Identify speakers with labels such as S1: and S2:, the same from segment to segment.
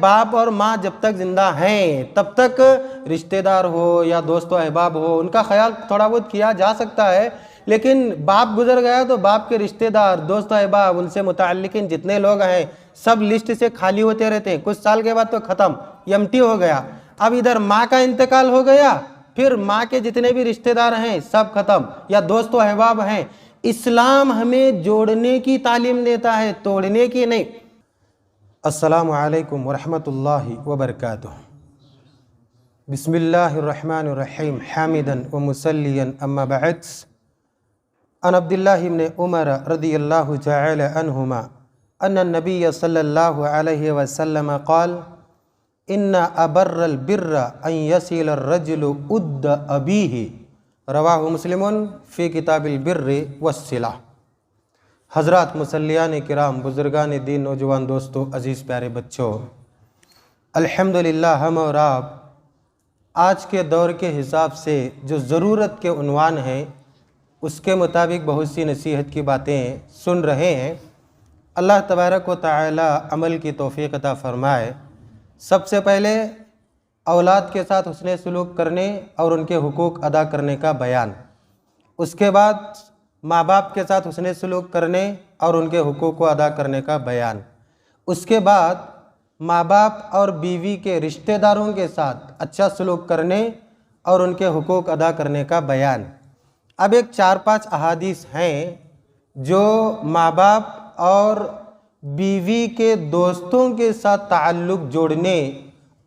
S1: बाप और माँ जब तक जिंदा हैं तब तक रिश्तेदार हो या दोस्त अहबाब हो उनका ख्याल थोड़ा बहुत किया जा सकता है, लेकिन बाप गुजर गया तो बाप के रिश्तेदार, दोस्त अहबाब, उनसे मुताल्लिकिन जितने लोग हैं सब लिस्ट से खाली होते रहते हैं। कुछ साल के बाद तो ख़त्म, एम्प्टी हो गया। अब इधर माँ का इंतकाल हो गया, फिर माँ के जितने भी रिश्तेदार हैं सब खत्म, या दोस्त अहबाब हैं। इस्लाम हमें जोड़ने की तालीम देता है, तोड़ने की नहीं। अस्सलामु अलैकुम वरहमतुल्लाहि वबरकातुह। बिस्मिल्लाहिर्रहमानिर्रहीम हामिदन व मुसल्लियन अम्मा बअद। अन अब्दुल्लाह इब्न उमर रदियल्लाहु तआला अन्हुमा अन्न नबिय सल्लल्लाहु अलैहि वसल्लम क़ाल इन्ना अबर्रल बिर्र अन यसिल अर्रजुलु उद्द अबीही रवाहु मुस्लिमुन फ़ी किताबिल बिर्रि वस्सिला। हज़रात मुसल्लियान किराम, बुज़ुर्गान दीन, नौजवान दोस्तों, अज़ीज़ प्यारे बच्चों, अल्हम्दुलिल्लाह हम और आप आज के दौर के हिसाब से जो ज़रूरत के उन्वान हैं उसके मुताबिक बहुत सी नसीहत की बातें सुन रहे हैं। अल्लाह तबारक व तआला अमल की तौफ़ीक़ अता फ़रमाए। सबसे पहले औलाद के साथ हुस्ने सलूक करने और उनके हुकूक अदा करने का बयान, उसके बाद माँ बाप के साथ हुस्ने सलूक करने और उनके हुकूक को अदा करने का बयान, उसके बाद माँ बाप और बीवी के रिश्तेदारों के साथ अच्छा सलूक करने और उनके हुकूक अदा करने का बयान। अब एक 4-5 अहादीस हैं जो माँ बाप और बीवी के दोस्तों के साथ ताल्लुक़ जोड़ने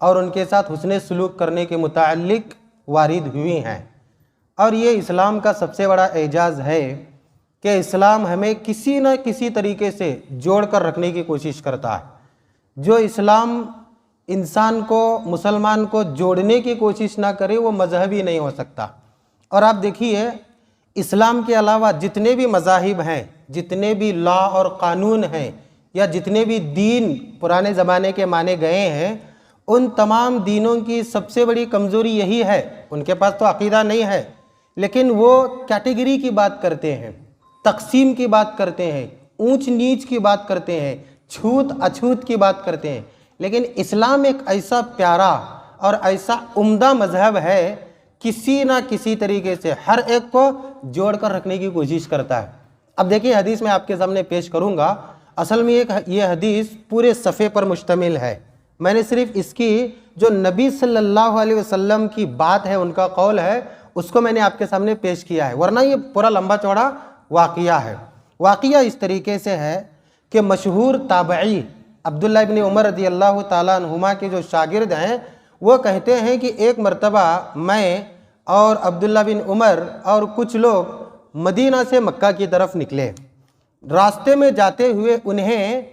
S1: और उनके साथ हुस्ने सलूक करने के मुताल्लिक़ वारिद हुई हैं। और ये इस्लाम का सबसे बड़ा एजाज़ है कि इस्लाम हमें किसी न किसी तरीके से जोड़ कर रखने की कोशिश करता है। जो इस्लाम इंसान को, मुसलमान को जोड़ने की कोशिश ना करे वो मजहबी नहीं हो सकता। और आप देखिए, इस्लाम के अलावा जितने भी मज़ाहिब हैं, जितने भी लॉ और क़ानून हैं, या जितने भी दीन पुराने ज़माने के माने गए हैं, उन तमाम दीनों की सबसे बड़ी कमज़ोरी यही है, उनके पास तो अक़ीदा नहीं है, लेकिन वो कैटेगरी की बात करते हैं, तक़सीम की बात करते हैं, ऊंच नीच की बात करते हैं, छूत अछूत की बात करते हैं। लेकिन इस्लाम एक ऐसा प्यारा और ऐसा उम्दा मज़हब है, किसी ना किसी तरीके से हर एक को जोड़ कर रखने की कोशिश करता है। अब देखिए, हदीस मैं आपके सामने पेश करूँगा। असल में ये हदीस पूरे सफ़े पर मुश्तमिल है। मैंने सिर्फ इसकी जो नबी सल्लल्लाहु अलैहि वसल्लम की बात है, उनका कौल है, उसको मैंने आपके सामने पेश किया है, वरना ये पूरा लंबा चौड़ा वाक़िया है। वाक़िया इस तरीके से है कि मशहूर ताबई अब्दुल्लाह इब्न उमर रज़ियल्लाहु ताला अन्हुमा के जो शागिर्द हैं वो कहते हैं कि एक मरतबा मैं और अब्दुल्लाह बिन उमर और कुछ लोग मदीना से मक्का की तरफ निकले। रास्ते में जाते हुए उन्हें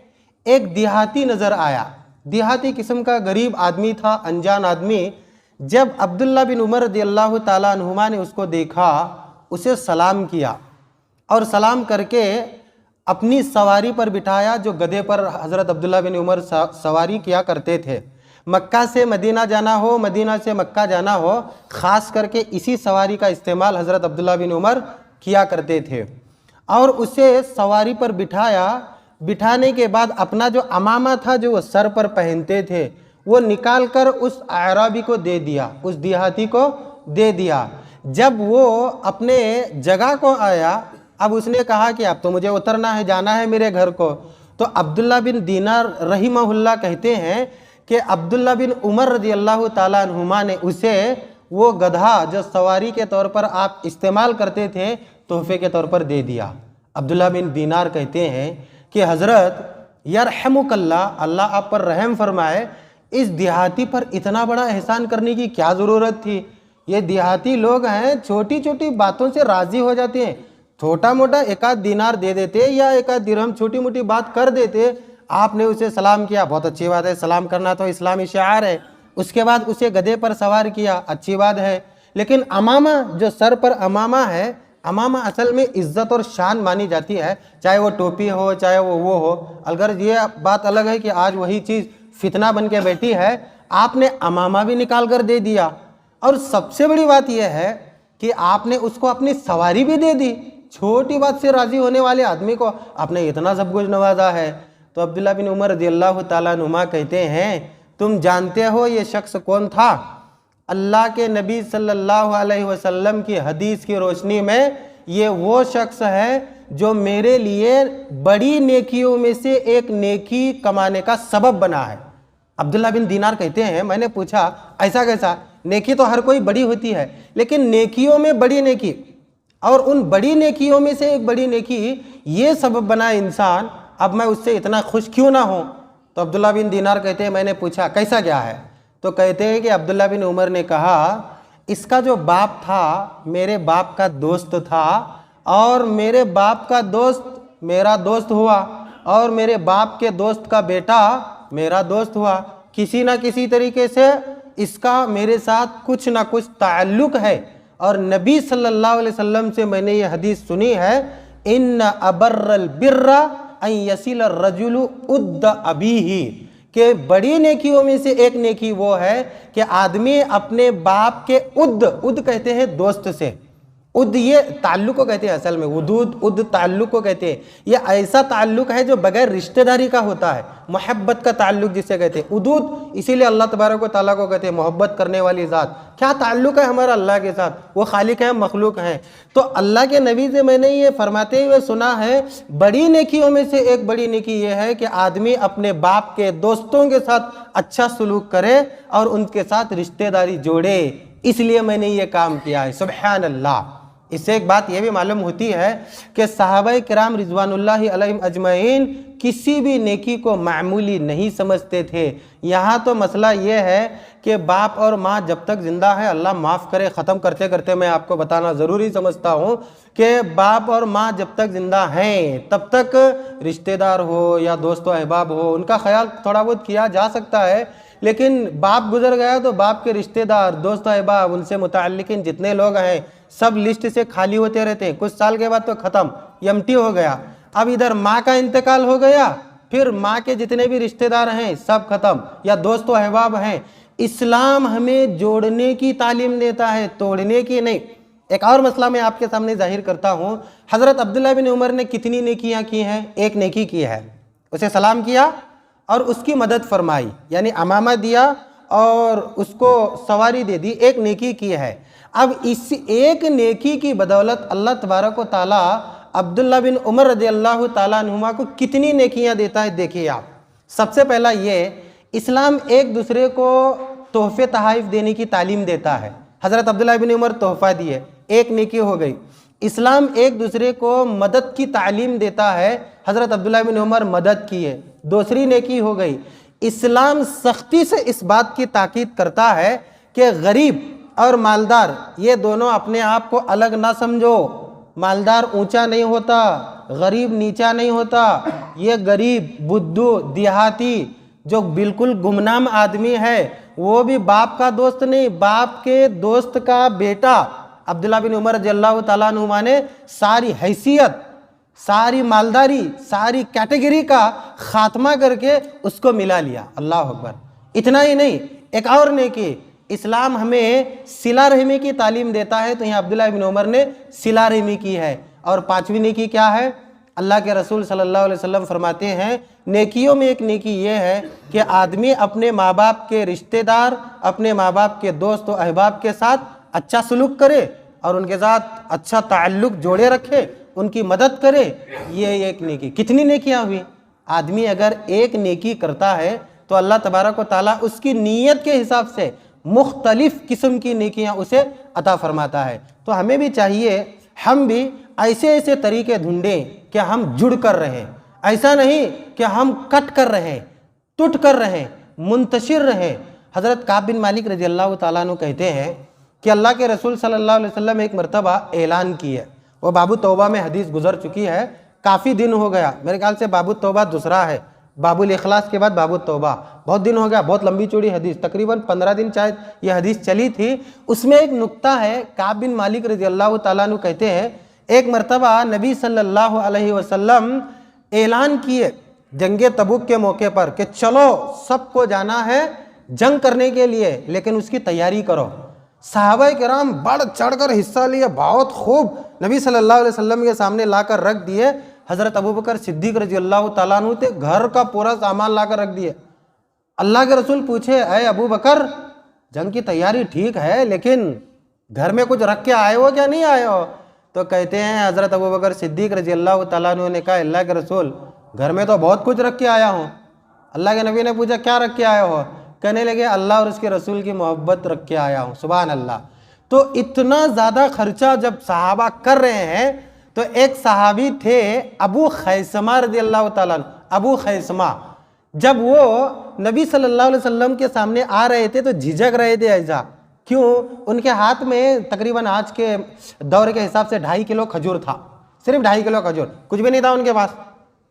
S1: एक देहाती नज़र आया। देहाती किस्म का गरीब आदमी था, अनजान आदमी। जब अब्दुल्लाह बिन उमर रज़ियल्लाहु ताला अन्हुमा ने उसको देखा, उसे सलाम किया और सलाम करके अपनी सवारी पर बिठाया, जो गधे पर हज़रत अब्दुल्लाह बिन उमर सवारी किया करते थे। मक्का से मदीना जाना हो, मदीना से मक्का जाना हो, ख़ास करके इसी सवारी का इस्तेमाल हज़रत अब्दुल्लाह बिन उमर किया करते थे। और उसे सवारी पर बिठाया। बिठाने के बाद अपना जो अमामा था, जो वो सर पर पहनते थे, वो निकाल कर उस अराबी को दे दिया, उस देहाती को दे दिया। जब वो अपने जगह को आया, अब उसने कहा कि अब तो मुझे उतरना है, जाना है मेरे घर को। तो अब्दुल्लाह बिन दीनार रहिमहुल्लाह कहते हैं कि अब्दुल्लाह बिन उमर रज़ियल्लाहु ताला अन्हुमा ने उसे वो गधा जो सवारी के तौर पर आप इस्तेमाल करते थे, तोहफे के तौर पर दे दिया। अब्दुल्लाह बिन दीनार कहते हैं कि हज़रत यरहमुकल्लाह, अल्लाह आप पर रहम फरमाए, इस देहाती पर इतना बड़ा एहसान करने की क्या ज़रूरत थी। ये देहाती लोग हैं, छोटी छोटी बातों से राज़ी हो जाते हैं। छोटा मोटा एक आध दीनार दे देते या एक आध दिरहम, छोटी मोटी बात कर देते। आपने उसे सलाम किया, बहुत अच्छी बात है, सलाम करना तो इस्लामी शिआर है। उसके बाद उसे गधे पर सवार किया, अच्छी बात है। लेकिन अमामा, जो सर पर अमामा है, अमामा असल में इज़्ज़त और शान मानी जाती है, चाहे वो टोपी हो, चाहे वो हो। अगर ये बात अलग है कि आज वही चीज़ फितना बन के बैठी है, आपने अमामा भी निकाल कर दे दिया। और सबसे बड़ी बात यह है कि आपने उसको अपनी सवारी भी दे दी। छोटी बात से राज़ी होने वाले आदमी को आपने इतना सब कुछ नवाजा है। तो अब्दुल्लाह बिन उमर रज़ियल्लाहु ताला अन्हुमा कहते हैं, तुम जानते हो ये शख्स कौन था? अल्लाह के नबी सल्लल्लाहु अलैहि वसल्लम की हदीस की रोशनी में ये वो शख्स है जो मेरे लिए बड़ी नेकियों में से एक नेकी कमाने का सबब बना है। अब्दुल्ला बिन दीनार कहते हैं, मैंने पूछा ऐसा कैसा? नेकी तो हर कोई बड़ी होती है, लेकिन नेकियों में बड़ी नेकी, और उन बड़ी नेकियों में से एक बड़ी नेकी ये सबब बना इंसान, अब मैं उससे इतना खुश क्यों ना हो? तो अब्दुल्ला बिन दीनार कहते हैं, मैंने पूछा कैसा क्या है? तो कहते हैं कि अब्दुल्ला बिन उमर ने कहा, इसका जो बाप था मेरे बाप का दोस्त था, और मेरे बाप का दोस्त मेरा दोस्त हुआ, और मेरे बाप के दोस्त का बेटा मेरा दोस्त हुआ। किसी ना किसी तरीके से इसका मेरे साथ कुछ ना कुछ ताल्लुक है। और नबी सल्लल्लाहु अलैहि वसल्लम से मैंने ये हदीस सुनी है, इन्न अबर्रल बिर्रा अन यसिल रजुलु उद्द अबीही, कि बड़ी नेकियों में से एक नेकी वो है कि आदमी अपने बाप के उद्द कहते हैं दोस्त से, उद्द ये ताल्लुक को कहते हैं असल में, उदूद उद्द ताल्लुक को कहते हैं। ये ऐसा ताल्लुक है जो बगैर रिश्तेदारी का होता है, मोहब्बत का ताल्लुक जिसे कहते हैं उदूद। इसीलिए अल्लाह तबारक व तआला को कहते हैं मोहब्बत करने वाली ज़ात। क्या ताल्लुक है हमारा अल्लाह के साथ? वो खालिक है, मखलूक है। तो अल्लाह के नबी से मैंने ये फरमाते हुए सुना है, बड़ी नेकियों में से एक बड़ी नेकी ये है कि आदमी अपने बाप के दोस्तों के साथ अच्छा सलूक करे और उनके साथ रिश्तेदारी जोड़े। इसलिए मैंने ये काम किया है। सुबहान अल्लाह। इससे एक बात यह भी मालूम होती है कि सहाबाए किराम रिज़वानुल्लाहि अलैहिम अजमईन किसी भी नेकी को मामूली नहीं समझते थे। यहाँ तो मसला ये है कि बाप और माँ जब तक ज़िंदा है, अल्लाह माफ़ करे, ख़त्म करते करते मैं आपको बताना ज़रूरी समझता हूँ कि बाप और माँ जब तक ज़िंदा हैं तब तक रिश्तेदार हो या दोस्त अहबाब हो, उनका ख्याल थोड़ा बहुत किया जा सकता है। लेकिन बाप गुजर गया तो बाप के रिश्तेदार, दोस्त अहबाब, उनसे मुताल्लिक़िन जितने लोग हैं सब लिस्ट से खाली होते रहते हैं। कुछ साल के बाद तो ख़त्म, एम्प्टी हो गया। अब इधर माँ का इंतकाल हो गया, फिर माँ के जितने भी रिश्तेदार हैं सब ख़त्म, या दोस्त अहबाब हैं। इस्लाम हमें जोड़ने की तालीम देता है, तोड़ने की नहीं। एक और मसला मैं आपके सामने जाहिर करता हूँ। हज़रत अब्दुल्ला बिन उमर ने कितनी नेकियाँ की हैं? एक नेकी की है, उसे सलाम किया और उसकी मदद फरमाई, यानी अमामा दिया और उसको सवारी दे दी, एक नेकी की है। अब इस एक नेकी की बदौलत अल्लाह तबारक व तआला अब्दुल्ला बिन उमर रज़ियल्लाहु ताला अन्हुमा को कितनी नेकियां देता है, देखिए आप। सबसे पहला ये, इस्लाम एक दूसरे को तोहफे तहाइफ देने की तालीम देता है। हज़रत अब्दुल्ला बिन उमर तोहफा दिए, एक नेकी हो गई। इस्लाम एक दूसरे को मदद की तालीम देता है, हज़रत अब्दुल्ला बिन उमर मदद किए, दूसरी नेकी हो गई। इस्लाम सख्ती से इस बात की ताकीद करता है कि गरीब और मालदार ये दोनों अपने आप को अलग ना समझो। मालदार ऊंचा नहीं होता, गरीब नीचा नहीं होता। ये गरीब, बुद्धू, देहाती, जो बिल्कुल गुमनाम आदमी है, वो भी बाप का दोस्त नहीं, बाप के दोस्त का बेटा। अब्दुल्ला बिन उमर रज़ियल्लाहु ताला अन्हुमा ने सारी हैसियत, सारी मालदारी, सारी कैटेगरी का खात्मा करके उसको मिला लिया। अल्लाह अकबर। इतना ही नहीं, एक और नेकी, इस्लाम हमें सिला रहमी की तालीम देता है, तो यहाँ अब्दुल्ला बिन उमर ने सिला रहमी की है। और पांचवी नेकी क्या है? अल्लाह के रसूल सल्लल्लाहु अलैहि वसल्लम फरमाते हैं, नेकियों में एक नेकी ये है कि आदमी अपने माँ बाप के रिश्तेदार, अपने माँ बाप के दोस्त और अहबाब के साथ अच्छा सलूक करे और उनके साथ अच्छा ताल्लुक़ जोड़े रखे, उनकी मदद करे। ये एक नेकी। कितनी नेकियाँ हुई? आदमी अगर एक नेकी करता है तो अल्लाह तबारक व तआला उसकी नीयत के हिसाब से मुख्तलिफ किस्म की नेकियां उसे अता फरमाता है। तो हमें भी चाहिए, हम भी ऐसे ऐसे तरीके ढूंढें कि हम जुड़ कर रहें, ऐसा नहीं कि हम कट कर रहें, टूट कर रहें, मुंतशिर रहें। हज़रत काब बिन मालिक रज़ियल्लाहु ताला अन्हु कहते हैं कि अल्लाह के रसूल सल्लल्लाहु अलैहि वसल्लम एक मरतबा ऐलान किए, वो बाबू तौबा में हदीस गुजर चुकी है, काफ़ी दिन हो गया, मेरे ख्याल से बाबू तौबा दूसरा है, बाबुल इखलास के बाद बाबू तौबा, बहुत दिन हो गया, बहुत लंबी चौड़ी हदीस, तकरीबन 15 दिन शायद ये हदीस चली थी। उसमें एक नुक्ता है, काब बिन मालिक रज़ियल्लाहु ताला अन्हु कहते हैं, एक मरतबा नबी सल्लल्लाहु अलैहि वसल्लम ऐलान किए जंगे तबूक के मौके पर कि चलो सबको जाना है जंग करने के लिए, लेकिन उसकी तैयारी करो। सहाबाए किराम बढ़ चढ़ कर हिस्सा लिए, बहुत खूब नबी सल्लल्लाहु अलैहि वसल्लम के सामने लाकर रख दिए। हज़रत अबू बकर सिद्दीक़ रज़ियल्लाहु ताला अन्हु थे, घर का पूरा सामान लाकर रख दिए। अल्लाह के रसूल पूछे, अरे अबू बकर, जंग की तैयारी ठीक है, लेकिन घर में कुछ रख के आए हो क्या नहीं आए हो? तो कहते हैं हज़रत अबू बकर सिद्दीक़ रज़ी अल्लाह तआला अन्हु ने कहा, अल्लाह के रसूल, घर में तो बहुत कुछ रख के आया हूँ। अल्लाह के नबी ने पूछा, क्या रख के आए हो? कहने लगे, अल्लाह और उसके रसूल की मोहब्बत रख के आया हूँ। सुभान अल्लाह। तो इतना ज़्यादा खर्चा जब सहाबा कर रहे हैं, तो एक सहाबी थे अबू खैसमा रज़ी अल्लाह तआला अन्हु, अबू खैसमा, जब वो नबी सल्लल्लाहु अलैहि वसल्लम के सामने आ रहे थे तो झिझक रहे थे। ऐसा क्यों? उनके हाथ में तकरीबन आज के दौर के हिसाब से 2.5 किलो खजूर था, सिर्फ 2.5 किलो खजूर, कुछ भी नहीं था उनके पास।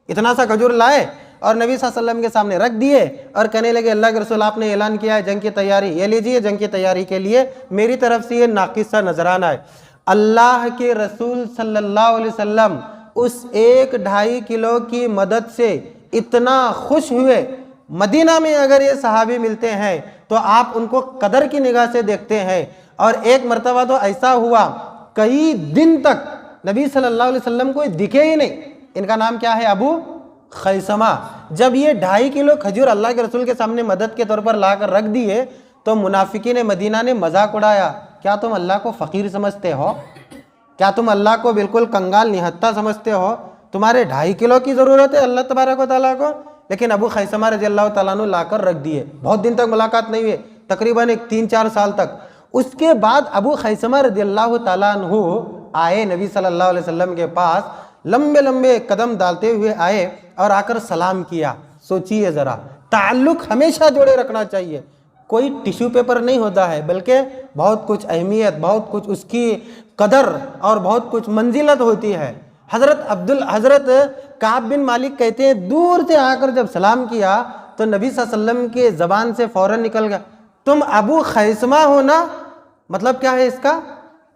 S1: इतना सा खजूर लाए और नबी सल्लल्लाहु अलैहि वसल्लम के सामने रख दिए और कहने लगे, अल्लाह के रसूल, आपने ऐलान किया है जंग की तैयारी, ये लीजिए, जंग की तैयारी के लिए मेरी तरफ से ये नाकिस सा नजराना है। अल्लाह के रसूल सल्लल्लाहु अलैहि वसल्लम उस 1-2.5 किलो की मदद से इतना खुश हुए। मदीना में अगर ये सहाबी मिलते हैं तो आप उनको कदर की निगाह से देखते हैं। और एक मर्तबा तो ऐसा हुआ, कई दिन तक नबी सल्लल्लाहु अलैहि वसल्लम को दिखे ही नहीं। इनका नाम क्या है? अबू खैसमा। जब ये 2.5 किलो खजूर अल्लाह के रसूल के सामने मदद के तौर पर लाकर रख दिए तो मुनाफिकीन मदीना ने मजाक उड़ाया, क्या तुम अल्लाह को फ़कीर समझते हो? क्या तुम अल्लाह को बिल्कुल कंगाल निहत्ता समझते हो? तुम्हारे 2.5 किलो की ज़रूरत है अल्लाह तबारक व तआला को? लेकिन अबू खैसमा रज़ी अल्लाह तआला अन्हु लाकर रख दिए। बहुत दिन तक मुलाकात नहीं हुई, तकरीबन 3-4 साल तक। उसके बाद अबू खैसमा रज़ी अल्लाह तआला अन्हु आए नबी सल्लल्लाहु अलैहि वसल्लम के पास, लंबे लंबे कदम डालते हुए आए और आकर सलाम किया। सोचिए ज़रा, ताल्लुक़ हमेशा जोड़े रखना चाहिए। कोई टिश्यू पेपर नहीं होता है, बल्कि बहुत कुछ अहमियत, बहुत कुछ उसकी कदर और बहुत कुछ मंजिलत होती है। हज़रत काब बिन मालिक कहते हैं, दूर से आकर जब सलाम किया तो नबी सल्लल्लाहु अलैहि वसल्लम के ज़बान से फ़ौरन निकल गया, तुम अबू खैसमा हो ना? मतलब क्या है इसका?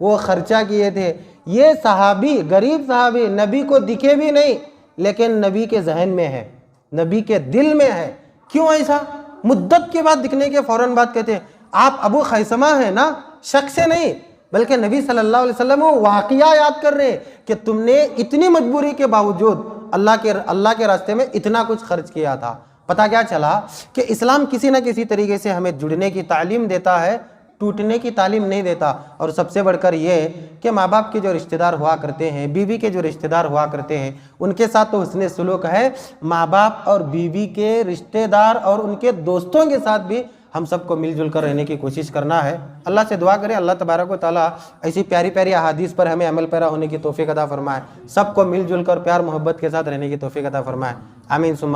S1: वो खर्चा किए थे। ये सहाबी, गरीब सहाबी, नबी को दिखे भी नहीं, लेकिन नबी के जहन में है, नबी के दिल में है। क्यों ऐसा? मुद्दत के बाद दिखने के फ़ौरन बात कहते हैं, आप अबू खैसमा है ना? शक से नहीं, बल्कि नबी सल्लल्लाहु अलैहि वसल्लम वो वाक़िया याद कर रहे हैं कि तुमने इतनी मजबूरी के बावजूद अल्लाह के रास्ते में इतना कुछ खर्च किया था। पता क्या चला कि इस्लाम किसी न किसी तरीके से हमें जुड़ने की तालीम देता है, टूटने की तालीम नहीं देता। और सबसे बढ़कर ये कि माँ बाप के जो रिश्तेदार हुआ करते हैं, बीवी के जो रिश्तेदार हुआ करते हैं, उनके साथ तो हुस्ने सुलूक है। माँ बाप और बीवी के रिश्तेदार और उनके दोस्तों के साथ भी हम सबको मिलजुल कर रहने की कोशिश करना है। अल्लाह से दुआ करें, अल्लाह तबारक व तआला ऐसी प्यारी प्यारी अहादीस पर हमें अमल पैरा होने की तौफीक अता फरमाए, सबको मिलजुल कर प्यार मोहब्बत के साथ रहने की तौफीक अता फरमाए। आमीन सुम्मा